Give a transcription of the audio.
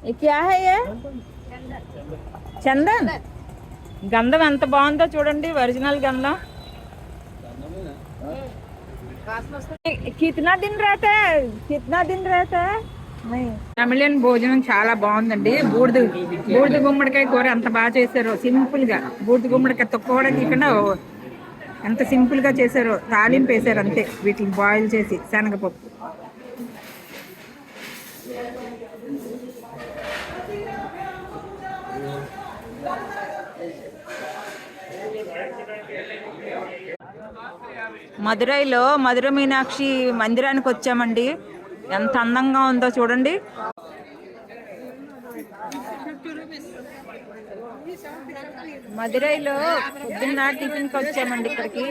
ये क्या है ये? చందన్. గంధం ఎంత బాగుందో చూడండి, ఒరిజినల్ గంధం. కిतना दिन रहता है? कितना दिन रहता है? తమిళన్ భోజనం చాలా బాగుందండి. బూడిద గుమ్మడికాయ కూర ఎంత బాగా చేశారో, సింపుల్ గా. బూడిద గుమ్మడికాయ తొక్క కూడా తీయకుండా ఎంత సింపుల్ గా చేశారో. తాలింపు వేసారు అంతే, వీటిని బాయిల్ చేసి శనగపప్పు. మదురైలో మధుర మీనాక్షి మందిరానికి వచ్చామండి. ఎంత అందంగా ఉందో చూడండి. మదురైలో పొద్దున్న టిఫిన్కి వచ్చామండి ఇక్కడికి.